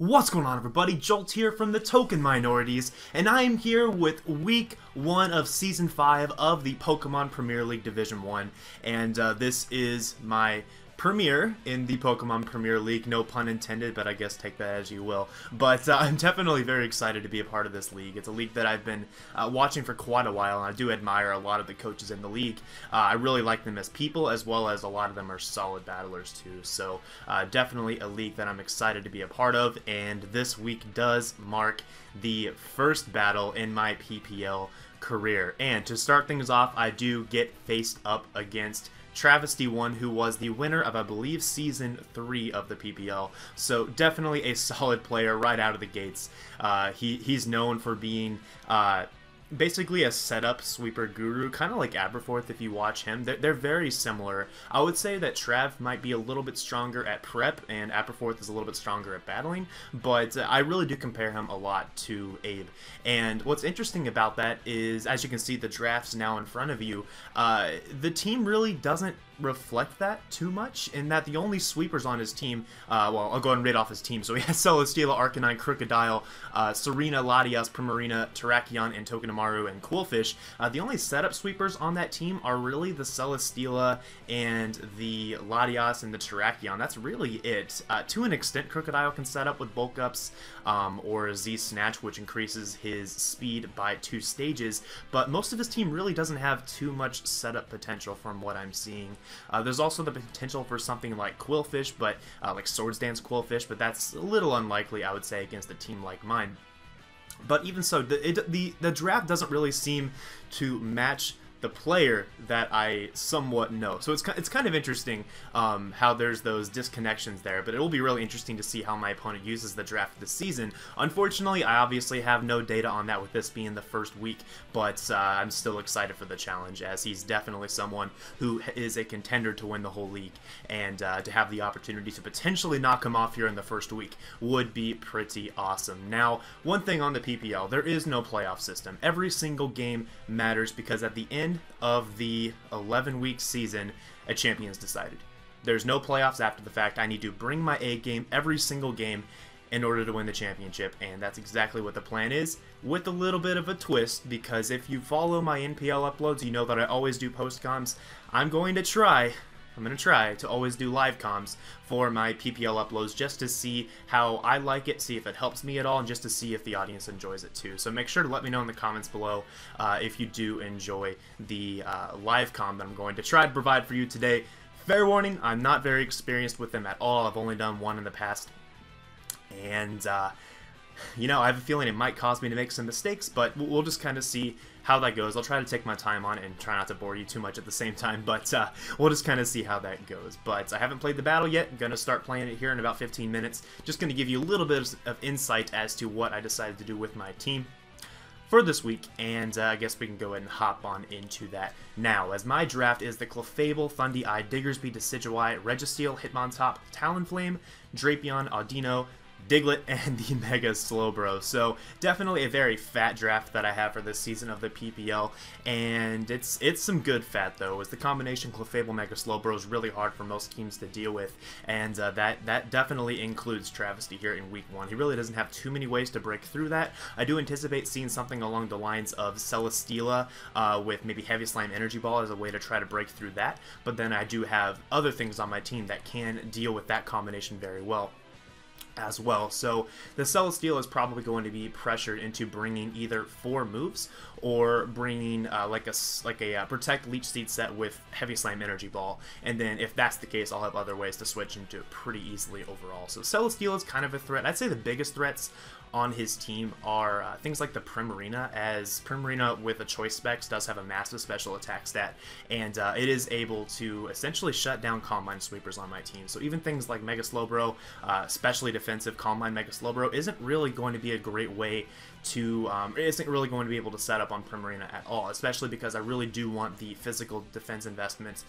What's going on, everybody? Jolt here from the TokenMinorities, and I am here with Week 1 of Season 5 of the Pokemon Premier League Division 1, and this is my premiere in the Pokemon Premier League, no pun intended, but I guess take that as you will. But I'm definitely very excited to be a part of this league. It's a league that I've been watching for quite a while, and I do admire a lot of the coaches in the league. I really like them as people, as well as a lot of them are solid battlers too. So definitely a league that I'm excited to be a part of, and this week does mark the first battle in my PPL career. And to start things off, I do get faced up against Travesty1, who was the winner of, I believe, Season 3 of the PPL. So definitely a solid player right out of the gates. He's known for being basically a setup sweeper guru, kind of like Aberforth if you watch him. They're very similar. I would say that Trav might be a little bit stronger at prep, and Aberforth is a little bit stronger at battling, but I really do compare him a lot to Abe. And what's interesting about that is, as you can see, the draft's now in front of you. The team really doesn't reflect that too much, in that the only sweepers on his team, well, I'll go ahead and read off his team. So he has Celesteela, Arcanine, Crocodile, Serena, Latias, Primarina, Terrakion, and Tokenomaru, and Quillfish. The only setup sweepers on that team are really the Celesteela and the Latias and the Terrakion. That's really it. To an extent, Crocodile can set up with bulk ups or Z-Snatch, which increases his speed by 2 stages, but most of his team really doesn't have too much setup potential from what I'm seeing. There's also the potential for something like Quillfish, but like Swords Dance Quillfish, but that's a little unlikely, I would say, against a team like mine. But even so, the draft doesn't really seem to match the player that I somewhat know. So it's kind of interesting how there's those disconnections there, but it will be really interesting to see how my opponent uses the draft this season. Unfortunately, I obviously have no data on that with this being the first week, but I'm still excited for the challenge, as he's definitely someone who is a contender to win the whole league, and to have the opportunity to potentially knock him off here in the first week would be pretty awesome. Now, one thing on the PPL, there is no playoff system. Every single game matters, because at the end of the 11-week season, a champion is decided. There's no playoffs after the fact. I need to bring my A game every single game in order to win the championship, and that's exactly what the plan is, with a little bit of a twist, because if you follow my NPL uploads, you know that I always do post-coms. I'm going to try to always do live comms for my PPL uploads, just to see how I like it, see if it helps me at all, and just to see if the audience enjoys it too. So make sure to let me know in the comments below if you do enjoy the live comm that I'm going to try to provide for you today. Fair warning, I'm not very experienced with them at all. I've only done one in the past, and you know, I have a feeling it might cause me to make some mistakes, but we'll just kind of see how that goes. I'll try to take my time on it and try not to bore you too much at the same time, but we'll just kind of see how that goes. But I haven't played the battle yet. I'm going to start playing it here in about 15 minutes. Just going to give you a little bit of insight as to what I decided to do with my team for this week, and I guess we can go ahead and hop on into that now, as my draft is the Clefable, Thundee-Eye, Diggersby, Decidueye, Registeel, Hitmontop, Talonflame, Drapion, Audino, Diglett, and the Mega Slowbro. So definitely a very fat draft that I have for this season of the PPL, and it's some good fat though, as the combination Clefable Mega Slowbro is really hard for most teams to deal with, and that definitely includes Travesty here in week 1. He really doesn't have too many ways to break through that. I do anticipate seeing something along the lines of Celesteela with maybe Heavy Slime Energy Ball as a way to try to break through that, but then I do have other things on my team that can deal with that combination very well as well. So the Celesteela is probably going to be pressured into bringing either 4 moves, or bringing like a Protect Leech Seed set with Heavy Slam Energy Ball, and then if that's the case, I'll have other ways to switch into it pretty easily overall. So Celesteela is kind of a threat. I'd say the biggest threats on his team are things like the Primarina, as Primarina with a choice specs does have a massive special attack stat, and it is able to essentially shut down Combine Sweepers on my team. So even things like Mega Slowbro, especially defensive Combine Mega Slowbro, isn't really going to be a great way to, isn't really going to be able to set up on Primarina at all, especially because I really do want the physical defense investments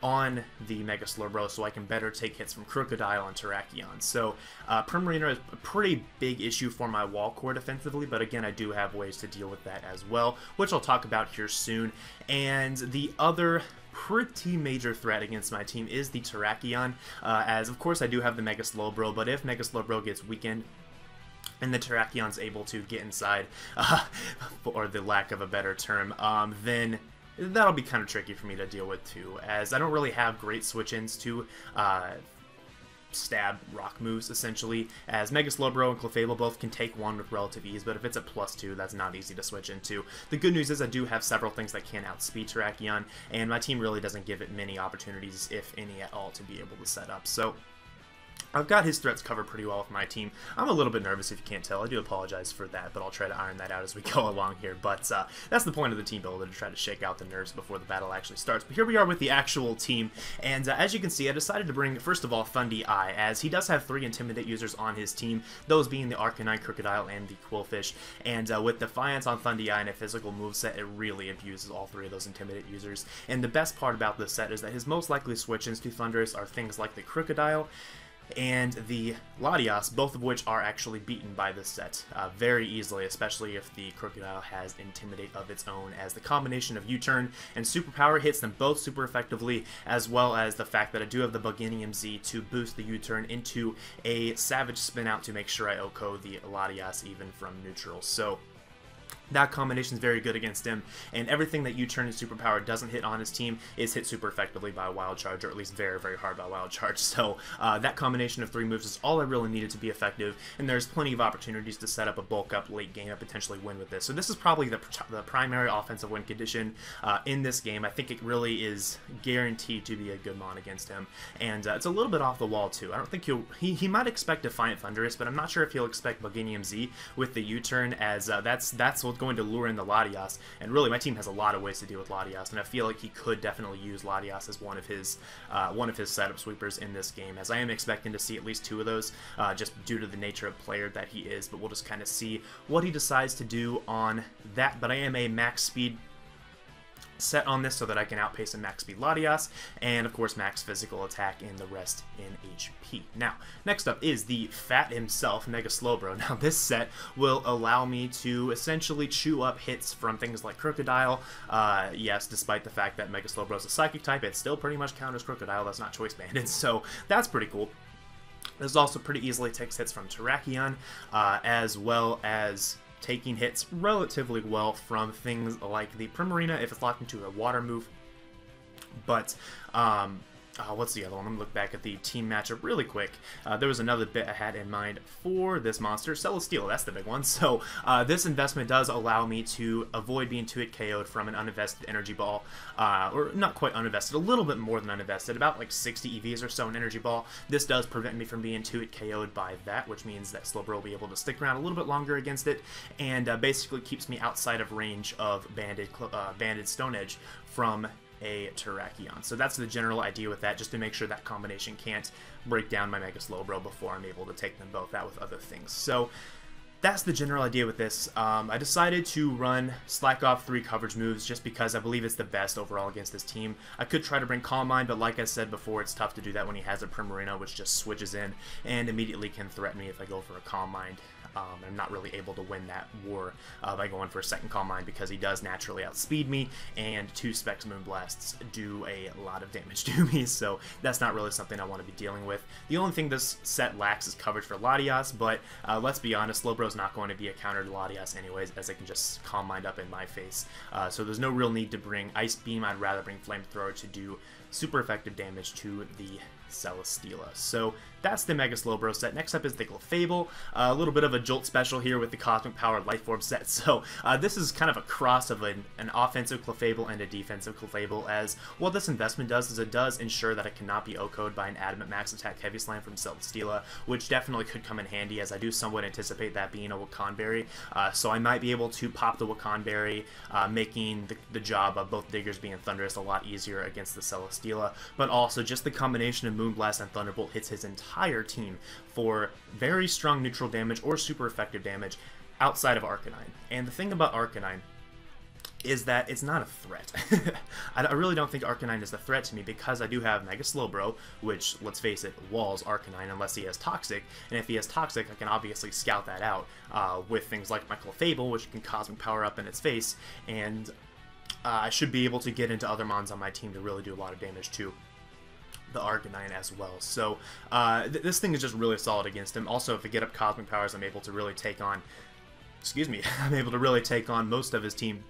on the Mega Slowbro so I can better take hits from Crocodile and Terrakion. So Primarina is a pretty big issue for my wall core defensively, but again, I do have ways to deal with that as well, which I'll talk about here soon. And the other pretty major threat against my team is the Terrakion, as of course I do have the Mega Slowbro, but if Mega Slowbro gets weakened, and the Terracion's able to get inside, or the lack of a better term, then that'll be kind of tricky for me to deal with too, as I don't really have great switch-ins to stab rock moves, essentially, as Mega Slowbro and Clefable both can take one with relative ease, but if it's a +2, that's not easy to switch into. The good news is I do have several things that can outspeed Terrakion, and my team really doesn't give it many opportunities, if any at all, to be able to set up. So I've got his threats covered pretty well with my team. I'm a little bit nervous if you can't tell. I do apologize for that, but I'll try to iron that out as we go along here. But that's the point of the team builder, to try to shake out the nerves before the battle actually starts. But here we are with the actual team, and as you can see, I decided to bring, first of all, Thundy Eye, as he does have 3 Intimidate users on his team, those being the Arcanine, Crocodile, and the Quillfish. And with Defiance on Thundy Eye and a physical moveset, it really abuses all 3 of those Intimidate users. And the best part about this set is that his most likely switch-ins to Thundurus are things like the Crocodile and the Latias, both of which are actually beaten by this set very easily, especially if the Crocodile has Intimidate of its own, as the combination of U-Turn and Superpower hits them both super effectively, as well as the fact that I do have the Buginium Z to boost the U-Turn into a Savage Spin Out to make sure I OHKO the Latias even from neutral. So that combination is very good against him, and everything that U-Turn and Superpower doesn't hit on his team is hit super effectively by Wild Charge, or at least very, very hard by Wild Charge. So that combination of 3 moves is all I really needed to be effective, and there's plenty of opportunities to set up a bulk up late game and potentially win with this. So this is probably the primary offensive win condition in this game. I think it really is guaranteed to be a good mon against him, and it's a little bit off the wall too. I don't think he might expect Defiant Thundurus, but I'm not sure if he'll expect Buginium Z with the U-Turn, as that's what's going to lure in the Latias. And really, my team has a lot of ways to deal with Latias, and I feel like he could definitely use Latias as one of his setup sweepers in this game, as I am expecting to see at least 2 of those, just due to the nature of player that he is. But we'll just kind of see what he decides to do on that. But I am a max speed set on this so that I can outpace a max speed Latias, and of course max physical attack, and the rest in HP. Now, next up is the Fat himself, Mega Slowbro. Now this set will allow me to essentially chew up hits from things like Crocodile. Yes, despite the fact that Mega Slowbro is a psychic type, it still pretty much counters Crocodile. That's not choice banded, so that's pretty cool. This also pretty easily takes hits from Terrakion, as well as taking hits relatively well from things like the Primarina if it's locked into a water move. But what's the other one? Let me look back at the team matchup really quick. There was another bit I had in mind for this monster. Celesteela, that's the big one. So this investment does allow me to avoid being 2-hit KO'd from an uninvested Energy Ball. Or not quite uninvested, a little bit more than uninvested, about like 60 EVs or so in Energy Ball. This does prevent me from being 2-hit KO'd by that, which means that Slowbro will be able to stick around a little bit longer against it, and basically keeps me outside of range of Banded Stone Edge from a Terrakion. So that's the general idea with that, just to make sure that combination can't break down my Mega Slowbro before I'm able to take them both out with other things. So that's the general idea with this. I decided to run Slack Off 3 coverage moves just because I believe it's the best overall against this team. I could try to bring Calm Mind, but like I said before, it's tough to do that when he has a Primarina, which just switches in and immediately can threaten me if I go for a Calm Mind. I'm not really able to win that war by going for a second Calm Mind, because he does naturally outspeed me, and 2 Specs Moonblasts do a lot of damage to me, so that's not really something I want to be dealing with. The only thing this set lacks is coverage for Latias, but let's be honest, Slowbro's not going to be a counter to Latias anyways, as I can just Calm Mind up in my face. So there's no real need to bring Ice Beam. I'd rather bring Flamethrower to do super effective damage to the Celesteela. So that's the Mega Slowbro set. Next up is the Clefable. A little bit of a jolt special here with the Cosmic Power Life Orb set. So this is kind of a cross of an offensive Clefable and a defensive Clefable, as what this investment does is it does ensure that it cannot be OHKO'd by an Adamant Max Attack Heavy Slam from Celesteela, which definitely could come in handy, as I do somewhat anticipate that being a Wakan Berry. So I might be able to pop the Wakan Berry, making the job of both Diggersby and Thundurus a lot easier against the Celesteela, but also just the combination of Moonblast and Thunderbolt hits his entire team for very strong neutral damage or super effective damage outside of Arcanine. And the thing about Arcanine is that it's not a threat. I really don't think Arcanine is a threat to me, because I do have Mega Slowbro, which, let's face it, walls Arcanine unless he has Toxic, and if he has Toxic, I can obviously scout that out with things like my Clefable, which can Cosmic Power up in its face, and I should be able to get into other mons on my team to really do a lot of damage too. the Arcanine as well. So this thing is just really solid against him. Also, if I get up Cosmic Powers, I'm able to really take on, excuse me, I'm able to really take on most of his team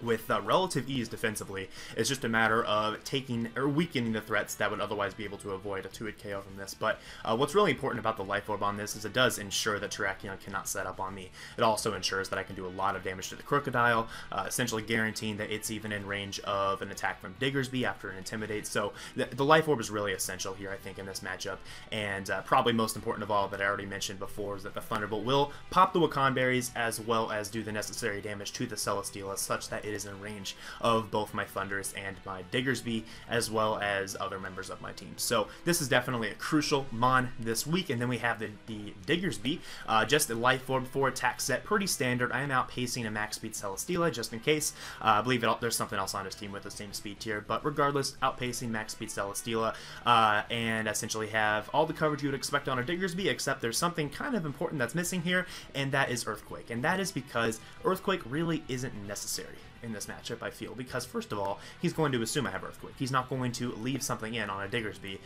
with relative ease defensively. It's just a matter of taking or weakening the threats that would otherwise be able to avoid a 2-hit KO from this. But what's really important about the Life Orb on this is it does ensure that Terrakion cannot set up on me. It also ensures that I can do a lot of damage to the Crocodile, essentially guaranteeing that it's even in range of an attack from Diggersby after an Intimidate. So the Life Orb is really essential here, I think, in this matchup. And probably most important of all that I already mentioned before is that the Thunderbolt will pop the Wakan Berries as well as do the necessary damage to the Celesteela such that it is in range of both my Thundurus and my Diggersby, as well as other members of my team. So this is definitely a crucial Mon this week. And then we have the Diggersby, just a Life Orb for attack set, pretty standard. I am outpacing a max speed Celesteela just in case. I believe there's something else on his team with the same speed tier, but regardless, outpacing max speed Celesteela, and essentially have all the coverage you would expect on a Diggersby, except there's something kind of important that's missing here, and that is Earthquake. And that is because Earthquake really isn't necessary in this matchup, I feel, because first of all, he's going to assume I have Earthquake. He's not going to leave something in on a Diggersby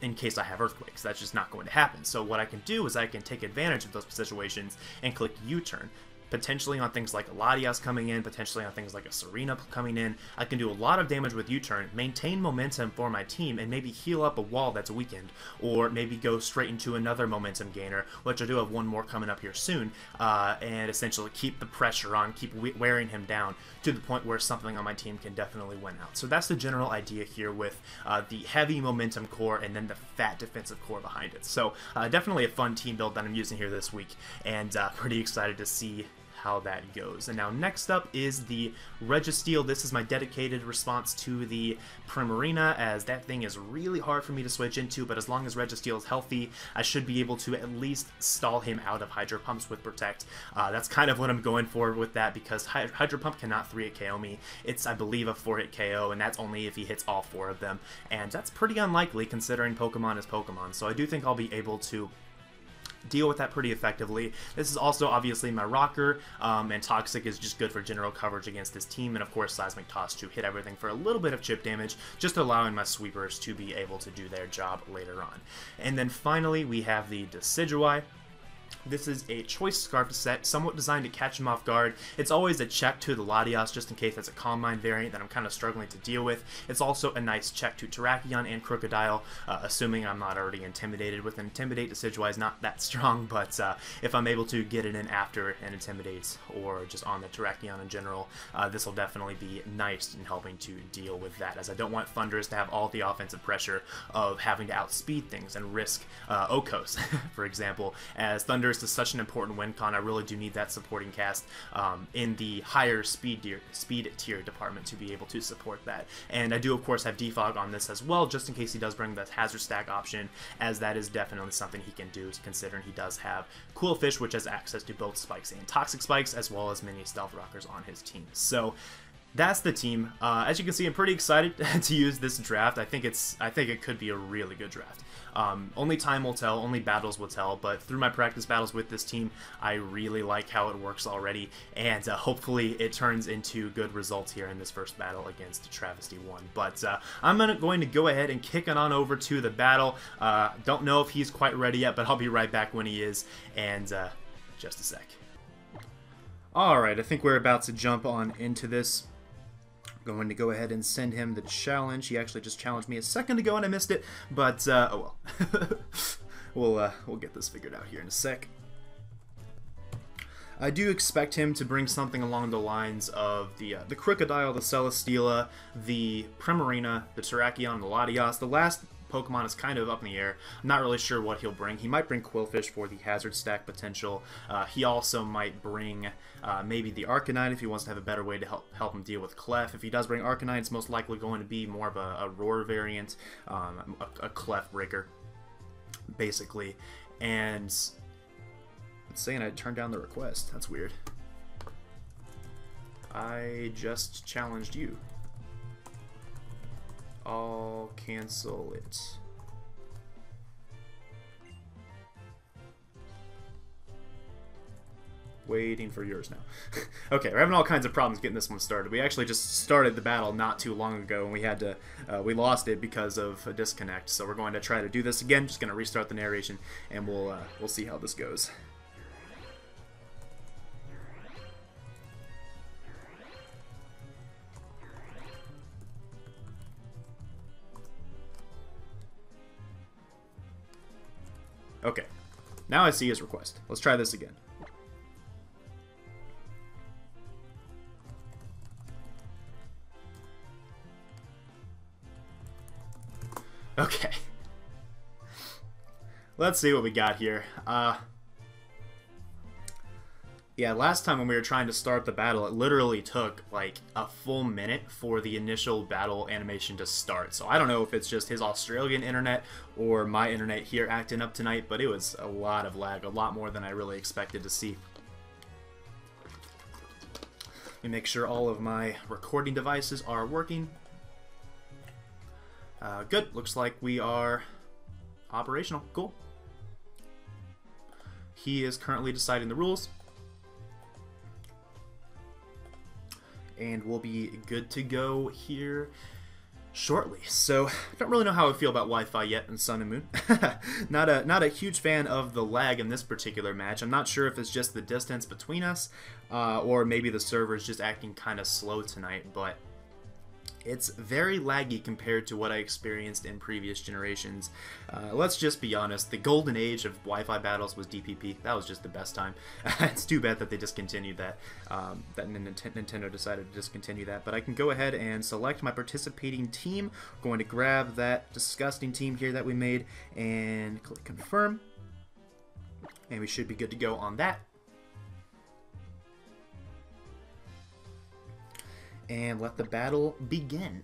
in case I have Earthquakes. That's just not going to happen. So what I can do is I can take advantage of those situations and click U-turn. Potentially on things like a Latias coming in, potentially on things like a Serena coming in. I can do a lot of damage with U-turn, maintain momentum for my team, and maybe heal up a wall that's weakened, or maybe go straight into another momentum gainer, which I do have one more coming up here soon, and essentially keep the pressure on, keep wearing him down to the point where something on my team can definitely win out. So that's the general idea here with the heavy momentum core and then the fat defensive core behind it. So definitely a fun team build that I'm using here this week, and pretty excited to see how that goes. And now next up is the Registeel. This is my dedicated response to the Primarina, as that thing is really hard for me to switch into, but as long as Registeel is healthy, I should be able to at least stall him out of Hydro Pumps with Protect. That's kind of what I'm going for with that, because Hydro Pump cannot 3-hit KO me. It's, I believe, a 4-hit KO, and that's only if he hits all 4 of them, and that's pretty unlikely considering Pokemon is Pokemon, so I do think I'll be able to deal with that pretty effectively. This is also obviously my rocker, and Toxic is just good for general coverage against this team, and of course Seismic Toss to hit everything for a little bit of chip damage, just allowing my sweepers to be able to do their job later on. And then finally we have the Decidueye. This is a Choice Scarf set, somewhat designed to catch him off guard. It's always a check to the Latias, just in case that's a Calm Mind variant that I'm kind of struggling to deal with. It's also a nice check to Terrakion and Crocodile, assuming I'm not already intimidated. With an Intimidate, Decidueye is not that strong, but if I'm able to get it in after an Intimidate, or just on the Terrakion in general, this will definitely be nice in helping to deal with that, as I don't want Thundurus to have all the offensive pressure of having to outspeed things and risk Okos, for example, as Thundurus is such an important win con. I really do need that supporting cast in the higher speed tier department to be able to support that. And I do of course have Defog on this as well, just in case he does bring the Hazard Stack option, as that is definitely something he can do, considering he does have Cool Fish, which has access to both Spikes and Toxic Spikes, as well as many Stealth Rockers on his team. So that's the team. As you can see, I'm pretty excited to use this draft. I think it could be a really good draft. Only time will tell, only battles will tell, but through my practice battles with this team, I really like how it works already, and hopefully it turns into good results here in this first battle against Travesty 1. But I'm going to go ahead and kick it on over to the battle. Don't know if he's quite ready yet, but I'll be right back when he is, and just a sec. Alright, I think we're about to jump on into this. Going to go ahead and send him the challenge. He actually just challenged me a second ago and I missed it, but oh well. We'll get this figured out here in a sec. I do expect him to bring something along the lines of the Crocodile, the Celesteela, the Primarina, the Terrakion, the Latias. The last Pokemon is kind of up in the air. I'm not really sure what he'll bring. He might bring Quillfish for the Hazard Stack potential. He also might bring maybe the Arcanine if he wants to have a better way to help him deal with Clef. If he does bring Arcanine, it's most likely going to be more of a Roar variant, a Clef breaker, basically. And it's saying I turned down the request. That's weird. I just challenged you. I'll cancel it. Waiting for yours now. Okay, we're having all kinds of problems getting this one started. We actually just started the battle not too long ago, and we had to, we lost it because of a disconnect. So we're going to try to do this again. Just going to restart the narration, and we'll see how this goes. Okay, now I see his request. Let's try this again. Okay. Let's see what we got here. Yeah, last time when we were trying to start the battle, it literally took like a full minute for the initial battle animation to start. So I don't know if it's just his Australian internet or my internet here acting up tonight, but it was a lot of lag, a lot more than I really expected to see. Let me make sure all of my recording devices are working. Good. Looks like we are operational. Cool. He is currently deciding the rules. And we'll be good to go here shortly. So, I don't really know how I feel about Wi-Fi yet in Sun and Moon. not a huge fan of the lag in this particular match. I'm not sure if it's just the distance between us, or maybe the server is just acting kind of slow tonight, but it's very laggy compared to what I experienced in previous generations. Let's just be honest, the golden age of Wi-Fi battles was DPP. That was just the best time. It's too bad that they discontinued that, that Nintendo decided to discontinue that. But I can go ahead and select my participating team. I'm going to grab that disgusting team here that we made and click confirm. And we should be good to go on that. And let the battle begin.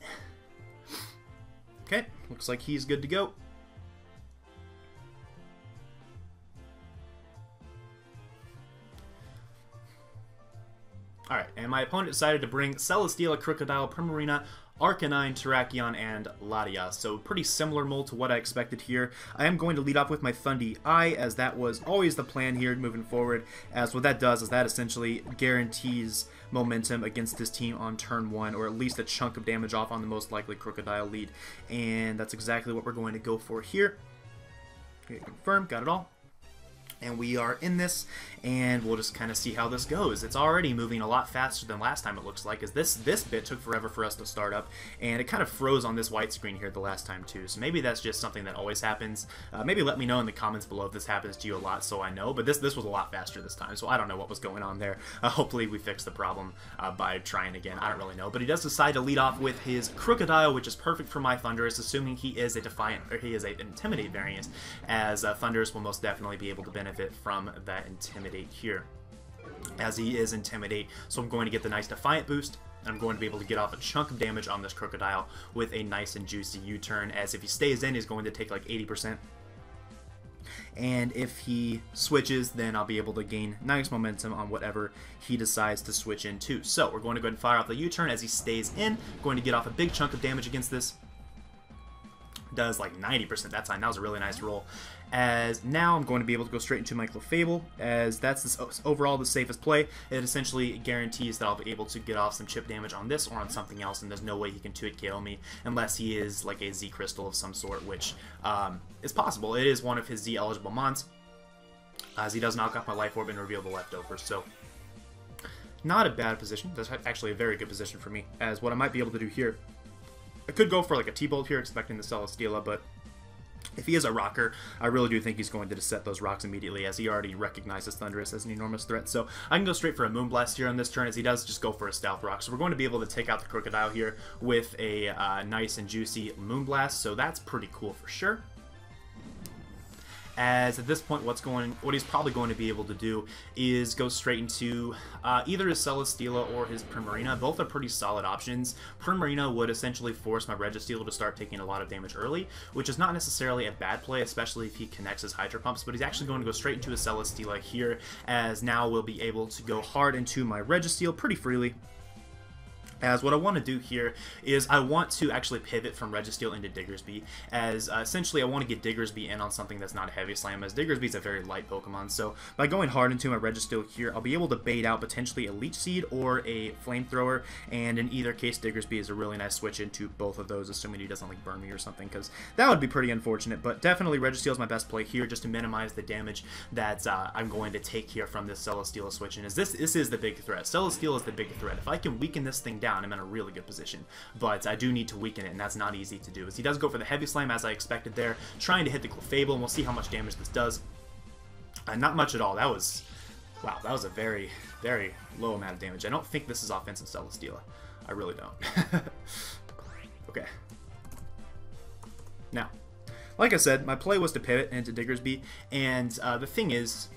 Okay, looks like he's good to go. Alright, and my opponent decided to bring Celesteela, Crocodile, Primarina, Arcanine, Terrakion, and Latias. So pretty similar mold to what I expected here. I am going to lead off with my Thundee Eye, as that was always the plan here moving forward, as what that does is that essentially guarantees momentum against this team on turn 1, or at least a chunk of damage off on the most likely Crocodile lead. And that's exactly what we're going to go for here. Okay, confirm, got it all. And we are in this, and we'll just kind of see how this goes. It's already moving a lot faster than last time, it looks like, as this bit took forever for us to start up, and it kind of froze on this white screen here the last time too. So maybe that's just something that always happens. Maybe let me know in the comments below if this happens to you a lot so I know, but this was a lot faster this time, so I don't know what was going on there. Hopefully we fix the problem by trying again. I don't really know, but he does decide to lead off with his Crocodile, which is perfect for my Thundurus, assuming he is a Defiant, or he is a Intimidate variant, as Thundurus will most definitely be able to benefit from that Intimidate here, as he is Intimidate. So I'm going to get the nice Defiant boost, and I'm going to be able to get off a chunk of damage on this Crocodile with a nice and juicy U-turn, as if he stays in, he's going to take like 80%. And if he switches, then I'll be able to gain nice momentum on whatever he decides to switch into. So we're going to go ahead and fire off the U-turn as he stays in. Going to get off a big chunk of damage against this. Does like 90% that time. That was a really nice roll. As now I'm going to be able to go straight into my Clefable, as that's overall the safest play. It essentially guarantees that I'll be able to get off some chip damage on this or on something else, and there's no way he can 2-hit KO me unless he is like a Z Crystal of some sort, which is possible. It is one of his Z eligible mons, as he does knock off my Life Orb and reveal the leftovers. So not a bad position. That's actually a very good position for me, as what I might be able to do here, I could go for like a T-Bolt here, expecting the Celesteela, but if he is a rocker, I really do think he's going to set those rocks immediately, as he already recognizes Thundurus as an enormous threat. So I can go straight for a Moonblast here on this turn, as he does just go for a Stealth Rock. So we're going to be able to take out the Crocodile here with a nice and juicy Moonblast, so that's pretty cool for sure. As at this point, what he's probably going to be able to do is go straight into either his Celesteela or his Primarina. Both are pretty solid options. Primarina would essentially force my Registeel to start taking a lot of damage early, which is not necessarily a bad play, especially if he connects his Hydro Pumps, but he's actually going to go straight into his Celesteela here, as now we'll be able to go hard into my Registeel pretty freely. As what I want to do here is I want to actually pivot from Registeel into Diggersby, as essentially I want to get Diggersby in on something that's not a heavy slam, as Diggersby is a very light Pokemon. So by going hard into my Registeel here, I'll be able to bait out potentially a Leech Seed or a Flamethrower, and in either case Diggersby is a really nice switch into both of those, assuming he doesn't like burn me or something, because that would be pretty unfortunate. But definitely Registeel is my best play here, just to minimize the damage that I'm going to take here from this Celesteela switch. And as this is the big threat. Celesteela is the big threat. If I can weaken this thing down, I'm in a really good position, but I do need to weaken it, and that's not easy to do. As he does go for the Heavy Slam, as I expected there, trying to hit the Clefable, and we'll see how much damage this does. Not much at all. That was, wow, that was a very, very low amount of damage. I don't think this is offensive Celesteela. I really don't. Okay. Now, like I said, my play was to pivot into Diggersby, and the thing is,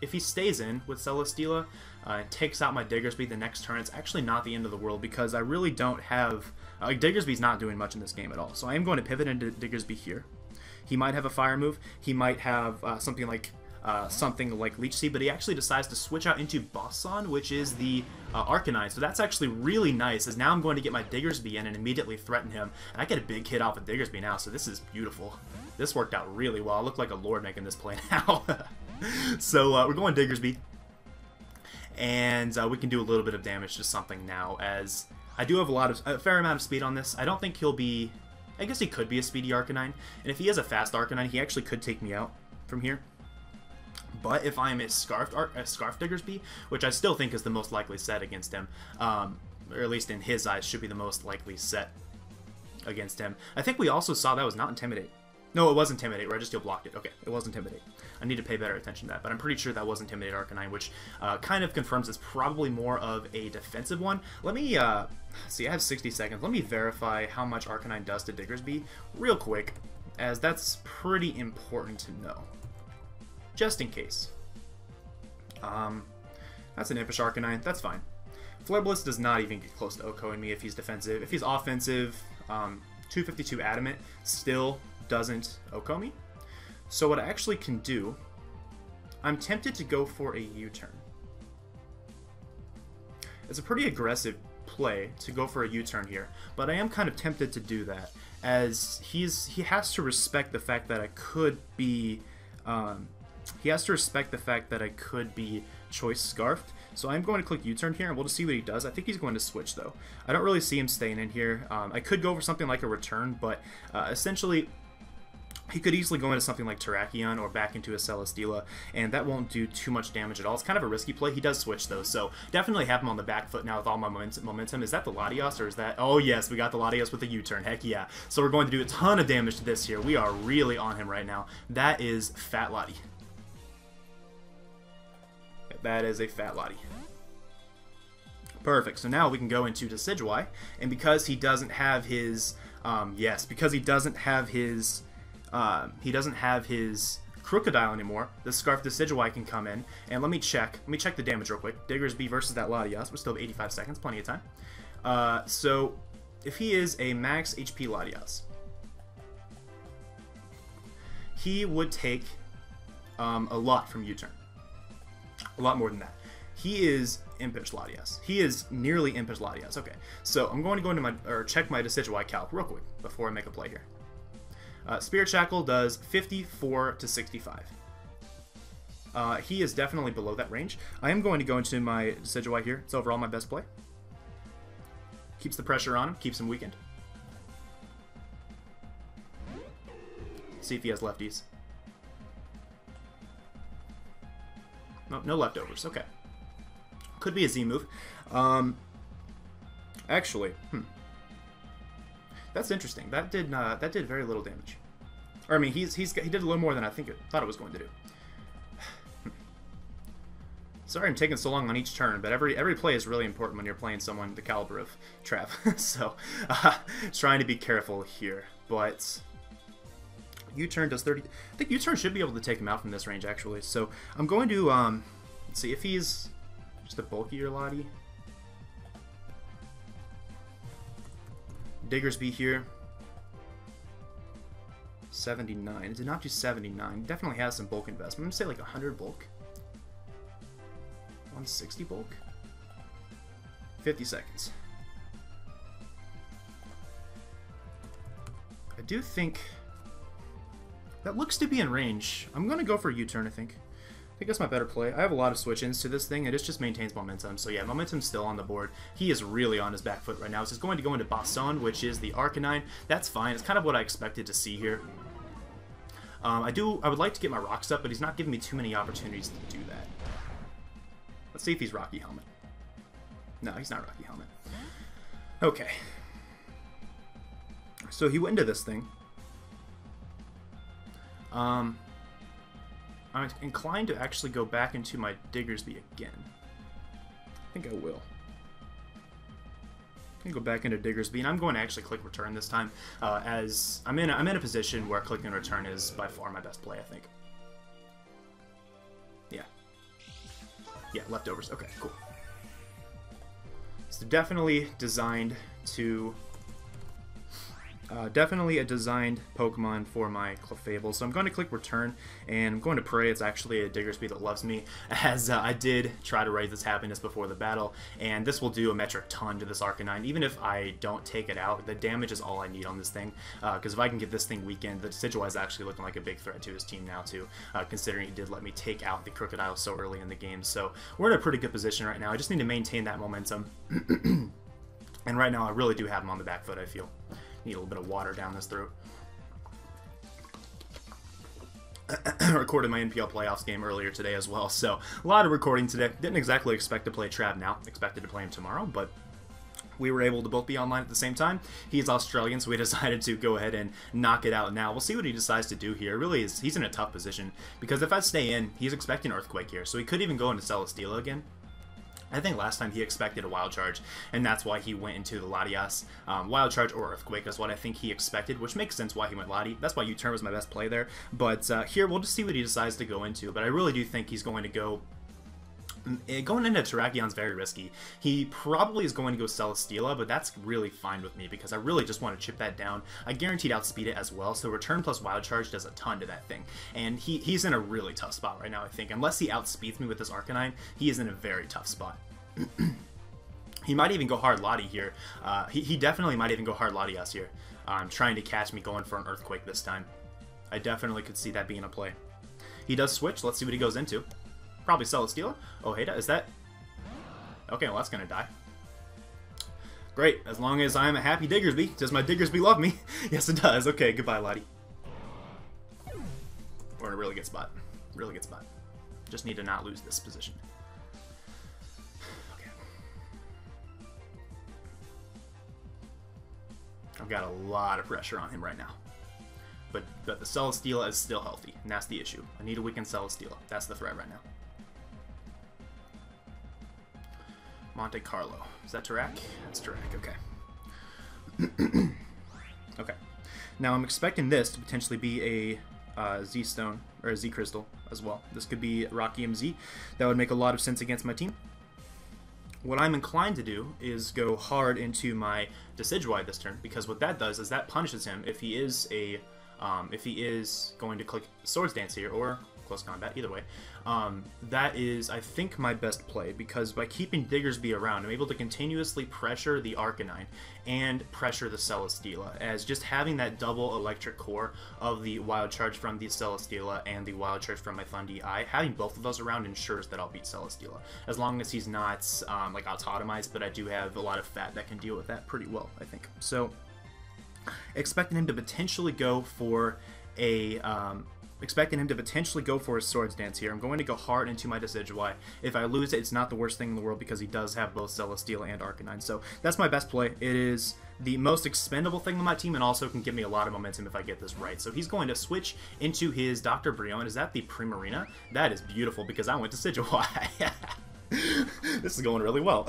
if he stays in with Celesteela and takes out my Diggersby the next turn, it's actually not the end of the world, because I really don't have... Diggersby's not doing much in this game at all. So I am going to pivot into Diggersby here. He might have a Fire move. He might have something like Leech Seed, but he actually decides to switch out into Bosson, which is the Arcanine. So that's actually really nice, as now I'm going to get my Diggersby in and immediately threaten him. And I get a big hit off of Diggersby now, so this is beautiful. This worked out really well. I look like a lord making this play now. So we're going Diggersby, and we can do a little bit of damage to something now, as I do have a fair amount of speed on this. I don't think he'll be... I guess he could be a speedy Arcanine, and if he has a fast Arcanine, he actually could take me out from here. But if I'm a Scarf Diggersby, which I still think is the most likely set against him, or at least in his eyes should be the most likely set against him. I think we also saw that was not Intimidate. No, it was Intimidate. Registeel blocked it. Okay, it was Intimidate. I need to pay better attention to that, but I'm pretty sure that was Intimidate Arcanine, which kind of confirms it's probably more of a defensive one. Let me, see, I have 60 seconds. Let me verify how much Arcanine does to Diggersby real quick, as that's pretty important to know. Just in case. That's an Impish Arcanine. That's fine. Flare does not even get close to OHKOing me if he's defensive. If he's offensive, 252 Adamant still doesn't OHKO me. So what I actually can do, I'm tempted to go for a U-turn. It's a pretty aggressive play to go for a U-turn here, but I am kind of tempted to do that, as he has to respect the fact that I could be Choice Scarfed. So I'm going to click U-turn here, and we'll just see what he does. I think he's going to switch, though. I don't really see him staying in here. I could go for something like a return, but essentially he could easily go into something like Terrakion or back into a Celesteela, and that won't do too much damage at all. It's kind of a risky play. He does switch, though, so definitely have him on the back foot now with all my momentum. Is that the Latios, or is that... Oh, yes, we got the Latios with the U-turn. Heck yeah. So we're going to do a ton of damage to this here. We are really on him right now. That is Fat Lottie. That is a Fat Lottie. Perfect. So now we can go into Decidueye, and because he doesn't have his... because he doesn't have his Crocodile anymore, the Scarf Decidueye can come in, and let me check the damage real quick. Diggersby versus that Latios. We still have 85 seconds, plenty of time. So if he is a max HP Latios, he would take a lot from U-turn. A lot more than that. He is Impish Latios. He is nearly Impish Latios. Okay, so I'm going to go into check my Decidueye calc real quick before I make a play here. Spirit Shackle does 54 to 65. He is definitely below that range. I am going to go into my Decidueye here. It's overall my best play. Keeps the pressure on him, keeps him weakened. See if he has lefties. No leftovers. Okay. Could be a Z move. Actually, that's interesting. That did very little damage. Or I mean, he did a little more than I thought it was going to do. Sorry I'm taking so long on each turn, but every play is really important when you're playing someone the caliber of Trav. So, trying to be careful here. But U-turn does 30. I think U-turn should be able to take him out from this range, actually. So I'm going to let's see if he's just a bulkier Lottie. Diggersby here. 79. It did not do 79. It definitely has some bulk investment. I'm going to say like 100 bulk. 160 bulk. 50 seconds. I do think that looks to be in range. I'm going to go for a U-turn, I think. I think that's my better play. I have a lot of switch-ins to this thing, and it just maintains momentum. So yeah, momentum's still on the board. He is really on his back foot right now. So he's going to go into Basson, which is the Arcanine. That's fine. It's kind of what I expected to see here. I would like to get my rocks up, but he's not giving me too many opportunities to do that. Let's see if he's Rocky Helmet. No, he's not Rocky Helmet. Okay. So he went into this thing. I'm inclined to actually go back into my Diggersby again. I think I will. I'm gonna go back into Diggersby, and I'm going to actually click return this time, as I'm in a position where clicking return is by far my best play, I think. Yeah, leftovers. Okay, cool. So definitely designed to... definitely a designed Pokemon for my Clefable. So I'm going to click return, and I'm going to pray it's actually a Diggersby that loves me, as I did try to raise its happiness before the battle, and this will do a metric ton to this Arcanine. Even if I don't take it out, the damage is all I need on this thing, because if I can get this thing weakened, the Decidueye is actually looking like a big threat to his team now too, considering he did let me take out the Crocodile so early in the game. So we're in a pretty good position right now. I just need to maintain that momentum, and right now I really do have him on the back foot, I feel. Need a little bit of water down this throat. Recorded my NPL playoffs game earlier today as well, so a lot of recording today. Didn't exactly expect to play Trav now. Expected to play him tomorrow, but we were able to both be online at the same time. He's Australian, so we decided to go ahead and knock it out now. We'll see what he decides to do here. Really, he's in a tough position, because if I stay in, he's expecting Earthquake here, so he could even go into Celesteela again. I think last time he expected a Wild Charge, and that's why he went into the Latias. Wild Charge or Earthquake is what I think he expected, which makes sense why he went Lati. That's why U-turn was my best play there. But here, we'll just see what he decides to go into. But I really do think he's going to go... Going into Terrakion is very risky. He probably is going to go Celesteela, but that's really fine with me because I really just want to chip that down. I guaranteed outspeed it as well, so Return plus Wild Charge does a ton to that thing. And he's in a really tough spot right now, I think. Unless he outspeeds me with this Arcanine, he is in a very tough spot. He might even go hard Lati here. He definitely might even go hard Latias here. Trying to catch me going for an Earthquake this time. I definitely could see that being a play. He does switch. Let's see what he goes into. Probably Celesteela. Oh, Hada, is that... Okay, well, that's going to die. Great. As long as I'm a happy Diggersby. Does my Diggersby love me? Yes, it does. Okay, goodbye, Lati. We're in a really good spot. Really good spot. Just need to not lose this position. Okay. I've got a lot of pressure on him right now. But the Celesteela is still healthy, and that's the issue. I need to weaken Celesteela. That's the threat right now. Monte Carlo. Is that Tarak? That's Tarak, okay. Okay. Now I'm expecting this to potentially be a Z-Stone, or a Z-Crystal as well. This could be Rocky MZ. That would make a lot of sense against my team. What I'm inclined to do is go hard into my Decidueye this turn, because what that does is that punishes him if he is going to click Swords Dance here, or Close Combat, either way. That is, I think, my best play, because by keeping Diggersby around, I'm able to continuously pressure the Arcanine and pressure the Celesteela, as just having that double electric core of the Wild Charge from the Celesteela and the Wild Charge from my Thundee-Eye, having both of those around ensures that I'll beat Celesteela, as long as he's not like autotomized, but I do have a lot of fat that can deal with that pretty well, I think. So, expecting him to potentially go for a Swords Dance here. I'm going to go hard into my Decidueye. If I lose it, it's not the worst thing in the world, because he does have both Celesteela and Arcanine. So that's my best play. It is the most expendable thing on my team, and also can give me a lot of momentum if I get this right. So he's going to switch into his Dr. Brion. Is that the Primarina? That is beautiful, because I went to Decidueye. This is going really well.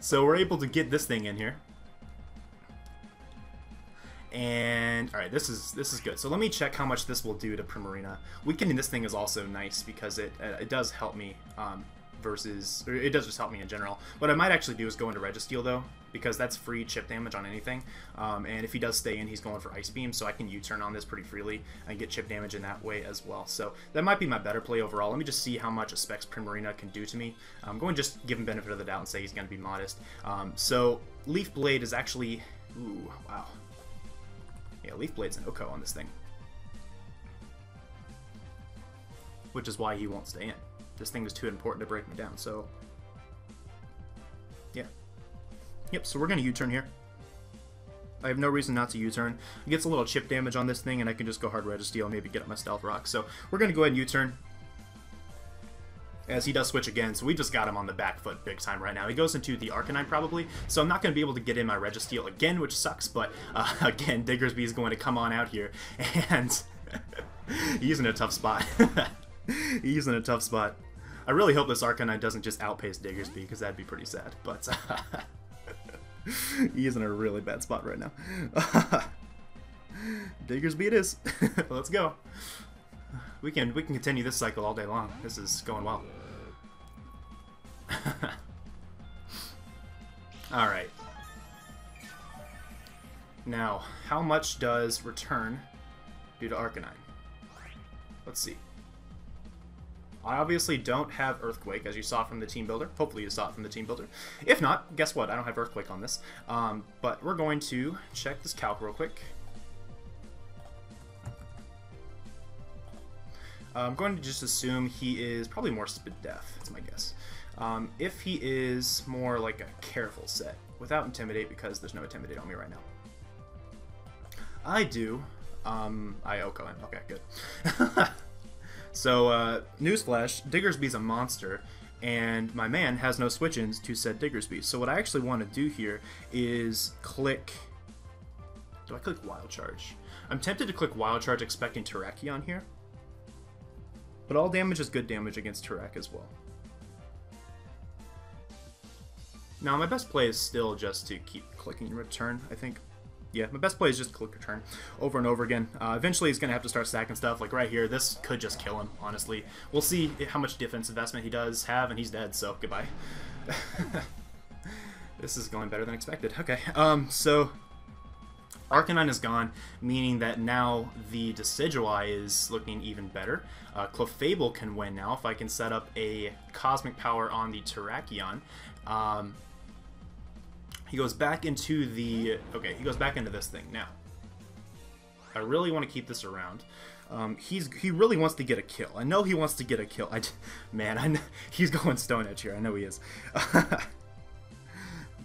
So we're able to get this thing in here. And alright, this is good. So let me check how much this will do to Primarina. Weakening this thing is also nice, because it does help me versus, or it does just help me in general. What I might actually do is go into Registeel though, because that's free chip damage on anything, and if he does stay in, he's going for Ice Beam, so I can U-turn on this pretty freely and get chip damage in that way as well. So that might be my better play overall. Let me just see how much a Specs Primarina can do to me. I'm going to just give him benefit of the doubt and say he's going to be modest. So Leaf Blade is actually, ooh, wow. Yeah, Leaf Blade's an OHKO on this thing, which is why he won't stay in. This thing is too important to break me down, so yeah. Yep, so we're going to U-turn here. I have no reason not to U-turn. It gets a little chip damage on this thing, and I can just go hard Registeel and maybe get up my Stealth Rock. So we're going to go ahead and U-turn, as he does switch again, so we just got him on the back foot big time right now. He goes into the Arcanine probably, so I'm not going to be able to get in my Registeel again, which sucks, but again, Diggersby is going to come on out here, and he's in a tough spot. He's in a tough spot. I really hope this Arcanine doesn't just outpace Diggersby, because that'd be pretty sad, but he's in a really bad spot right now. Diggersby it is. Let's go. We can continue this cycle all day long. This is going well. Alright. Now, how much does return do to Arcanine? Let's see. I obviously don't have Earthquake, as you saw from the Team Builder. Hopefully you saw it from the Team Builder. If not, guess what? I don't have Earthquake on this. But we're going to check this calc real quick. I'm going to just assume he is probably more Spadef, that's my guess. If he is more like a Careful set, without Intimidate, because there's no Intimidate on me right now. I do. I OHKO him. Okay, good. So, newsflash, Diggersby's a monster, and my man has no switch-ins to said Diggersby. So what I actually want to do here is click... Do I click Wild Charge? I'm tempted to click Wild Charge expecting Terrakion here, but all damage is good damage against Terrak as well. Now, my best play is still just to keep clicking Return, I think. Yeah, my best play is just click Return over and over again. Eventually, he's going to have to start stacking stuff. Like right here, this could just kill him, honestly. We'll see how much defense investment he does have, and he's dead, so goodbye. This is going better than expected. Okay, so Arcanine is gone, meaning that now the Decidueye is looking even better. Clefable can win now if I can set up a Cosmic Power on the Terrakion. He goes back into the... Okay, he goes back into this thing. Now, I really want to keep this around. He really wants to get a kill. I know he wants to get a kill. He's going Stone Edge here. I know he is.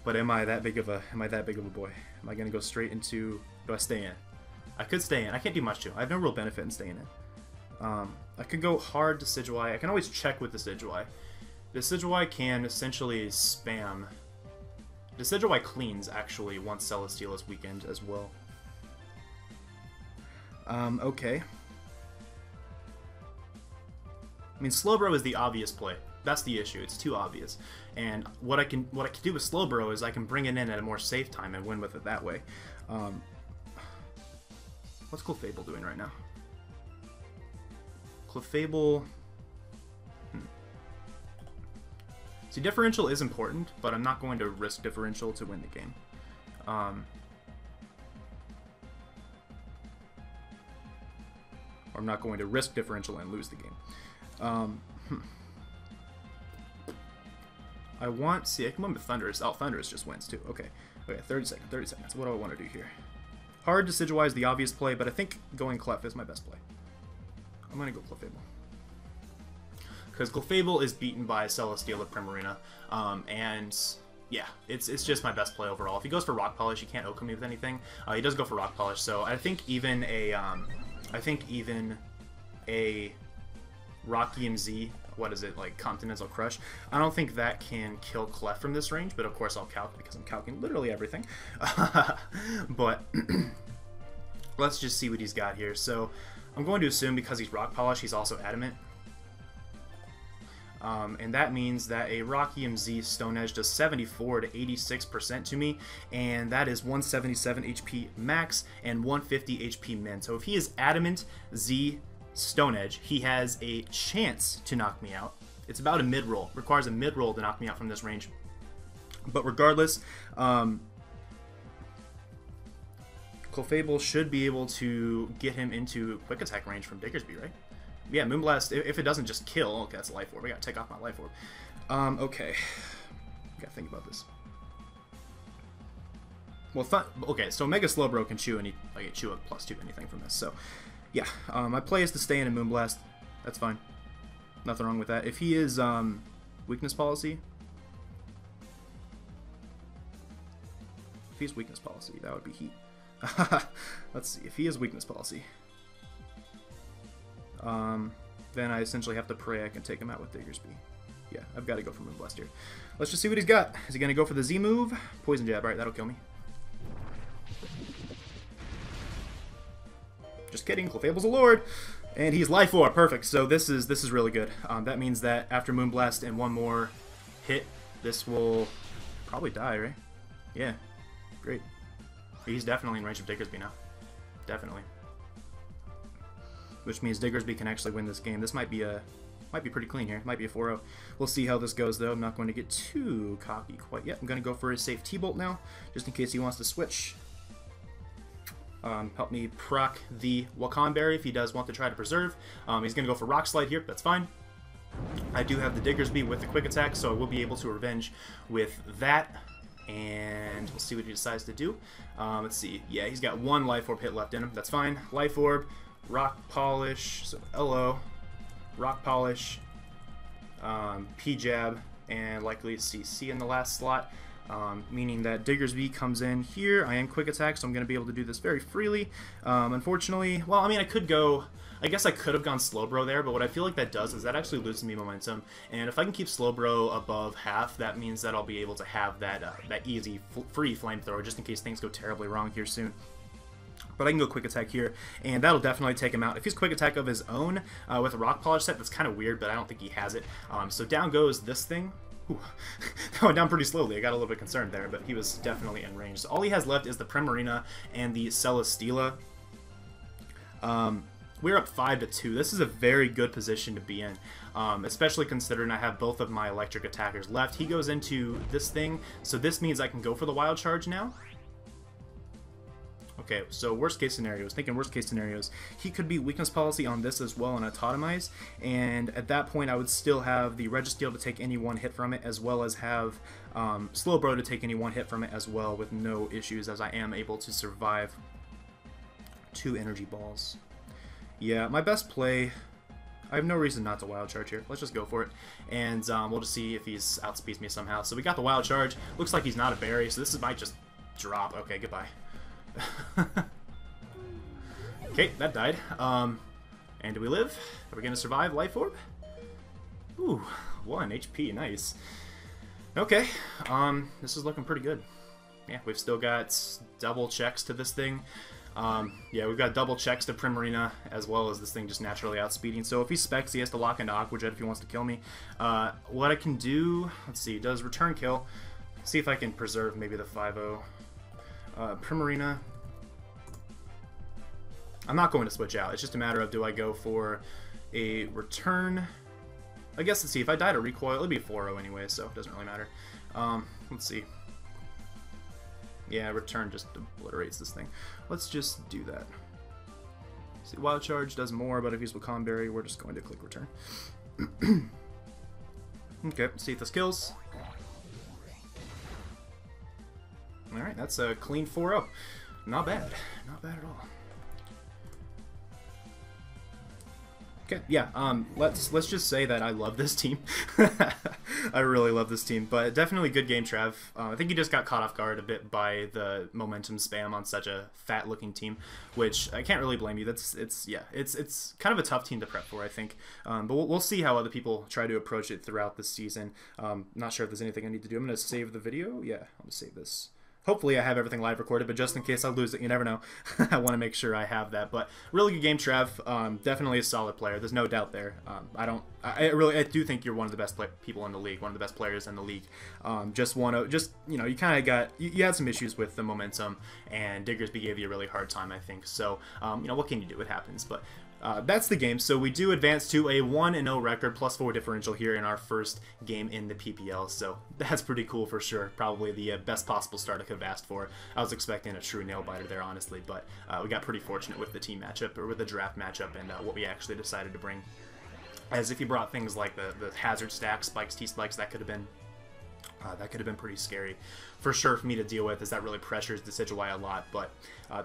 But am I that big of a boy? Am I gonna go straight into... Do I stay in? I could stay in. I can't do much to. I have no real benefit in staying in. I could go hard Decidueye. I can always check with Decidueye. Decidueye can essentially spam... Decidueye cleans, actually, once Celesteal is weakened as well. Okay. I mean, Slowbro is the obvious play. That's the issue. It's too obvious. And what I can do with Slowbro is I can bring it in at a more safe time and win with it that way. What's Clefable doing right now? Clefable... See, differential is important, but I'm not going to risk differential to win the game. Or I'm not going to risk differential and lose the game. I want... See, I can win with Thundurus. Oh, Thundurus just wins, too. Okay. Okay, 30 seconds. What do I want to do here? Hard Decidueye is the obvious play, but I think going Clef is my best play. I'm going to go Clefable. Because Clefable is beaten by Celesteal at Primarina, and yeah, it's just my best play overall. If he goes for Rock Polish, he can't OHKO me with anything. He does go for Rock Polish, so I think even a Rock EMZ, what is it, like Continental Crush, I don't think that can kill Clef from this range, but of course I'll calc because I'm calcing literally everything. But let's just see what he's got here. So I'm going to assume because he's Rock Polish, he's also Adamant. And that means that a Rock EMZ Stone Edge does 74 to 86% to me, and that is 177 HP max and 150 HP min. So if he is Adamant Z Stone Edge, he has a chance to knock me out. It's about a mid-roll. Requires a mid-roll to knock me out from this range. But regardless, Clefable should be able to get him into quick attack range from Diggersby, right? Yeah, Moonblast, if it doesn't just kill... Okay, that's a Life Orb. I gotta take off my Life Orb. Okay. Gotta think about this. Well, okay, so Mega Slowbro can chew chew a +2 anything from this. So, yeah, my play is to stay in a Moonblast. That's fine. Nothing wrong with that. If he is Weakness Policy, if he's Weakness Policy, that would be Heat. Let's see. If he is Weakness Policy, then I essentially have to pray I can take him out with Diggersby. Yeah, I've got to go for Moonblast here. Let's just see what he's got. Is he going to go for the Z move? Poison Jab. Alright, that'll kill me. Just kidding. Clefable's a Lord. And he's Life Orb. Perfect. So this is really good. That means that after Moonblast and one more hit, this will probably die, right? Yeah. Great. He's definitely in range of Diggersby now. Definitely. Which means Diggersby can actually win this game. This might be pretty clean here. Might be a 4-0. We'll see how this goes, though. I'm not going to get too cocky quite yet. I'm going to go for a safe T-Bolt now, just in case he wants to switch. Help me proc the Wakan Berry if he does want to try to preserve. He's going to go for Rock Slide here. That's fine. I do have the Diggersby with the quick attack, so I will be able to revenge with that. And we'll see what he decides to do. Let's see. Yeah, he's got one Life Orb hit left in him. That's fine. Life Orb, Rock Polish, so LO, Rock Polish, P-Jab, and likely CC in the last slot. Meaning that Diggersby comes in here. I am quick attack, so I'm going to be able to do this very freely. Unfortunately, well, I mean, I guess I could have gone Slowbro there, but what I feel like that does is that actually loses me momentum. And if I can keep Slowbro above half, that means that I'll be able to have that easy, free Flamethrower, just in case things go terribly wrong here soon. But I can go quick attack here, and that'll definitely take him out. If he's quick attack of his own with a Rock Polish set, that's kind of weird, but I don't think he has it. So down goes this thing. Ooh, that went down pretty slowly. I got a little bit concerned there, but he was definitely in range. So all he has left is the Primarina and the Celesteela. We're up 5-2. This is a very good position to be in, especially considering I have both of my electric attackers left. He goes into this thing, so this means I can go for the Wild Charge now. Okay, so worst case scenarios, thinking worst case scenarios, he could be Weakness Policy on this as well and Autotomize, and at that point I would still have the Registeel to take any one hit from it, as well as have Slowbro to take any one hit from it as well with no issues, as I am able to survive 2 Energy Balls. Yeah, my best play, I have no reason not to Wild Charge here. Let's just go for it, and we'll just see if he's outspeeds me somehow. So we got the Wild Charge. Looks like he's not a berry, so this might just drop. Okay, goodbye. Okay, that died. And do we live? Are we gonna survive Life Orb? Ooh, 1 HP, nice. Okay, this is looking pretty good. Yeah, we've still got double checks to this thing. Yeah, we've got double checks to Primarina, as well as this thing just naturally outspeeding. So if he specs, he has to lock into Aqua Jet if he wants to kill me. What I can do, let's see, does return kill. See if I can preserve maybe the 5-0. Primarina. I'm not going to switch out. It's just a matter of, do I go for a return? I guess, let's see, if I die to recoil, it'll be a 4-0 anyway, so it doesn't really matter. Let's see. Yeah, return just obliterates this thing. Let's just do that. See, Wild Charge does more, but if he's Wakan Berry, we're just going to click return. Okay, see if this kills. Alright, that's a clean 4-0. Not bad. Not bad at all. Okay, yeah, let's just say that I love this team. I really love this team, but definitely good game, Trav. I think you just got caught off guard a bit by the momentum spam on such a fat-looking team, which I can't really blame you. It's kind of a tough team to prep for, I think. But we'll see how other people try to approach it throughout this season. Not sure if there's anything I need to do. I'm going to save the video. Yeah, I'm going to save this. Hopefully I have everything live recorded, but just in case I lose it, you never know. I want to make sure I have that. But really good game, Trav. Definitely a solid player. There's no doubt there. I do think you're one of the best people in the league, one of the best players in the league. You know, you kind of you had some issues with the momentum, and Diggersby gave you a really hard time, I think. So, you know, what can you do? It happens. But that's the game. So we do advance to a 1-0 record, +4 differential here in our first game in the PPL. So that's pretty cool for sure. Probably the best possible start I could have asked for. I was expecting a true nail-biter there, honestly, but we got pretty fortunate with the team matchup, or with the draft matchup, and what we actually decided to bring. As if you brought things like the hazard stack, spikes, T-spikes, that could have been pretty scary for sure for me to deal with, as that really pressures the Decidueye a lot. But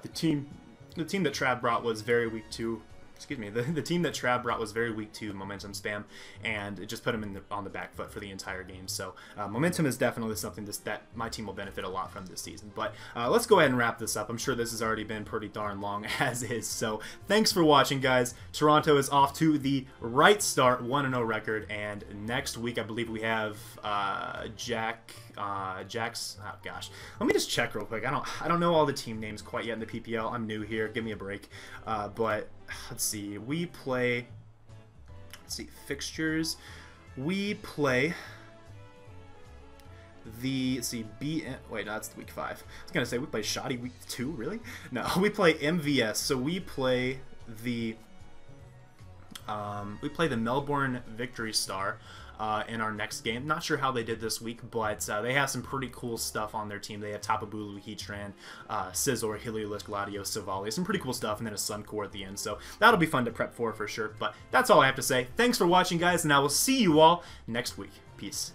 the team that Trav brought was very weak to. Excuse me, the team that Trav brought was very weak to momentum spam, and it just put him on the back foot for the entire game. So momentum is definitely something that my team will benefit a lot from this season. But let's go ahead and wrap this up. I'm sure this has already been pretty darn long as is. So thanks for watching, guys. Toronto is off to the right start, 1-0 record, and next week I believe we have Jack's. Oh gosh, let me just check real quick. I don't know all the team names quite yet in the PPL. I'm new here. Give me a break. But let's see. We play. Let's see, fixtures. We play the. Let's see, wait, no, that's week 5. I was gonna say we play Shoddy week 2. Really? No, we play MVS. So we play the. We play the Melbourne Victory Star in our next game. Not sure how they did this week, but they have some pretty cool stuff on their team. They have Tapu Bulu, Heatran, Scizor, Heliolisk, Gladius, Silvally. Some pretty cool stuff, and then a Suncore at the end. So that'll be fun to prep for sure. But that's all I have to say. Thanks for watching, guys, and I will see you all next week. Peace.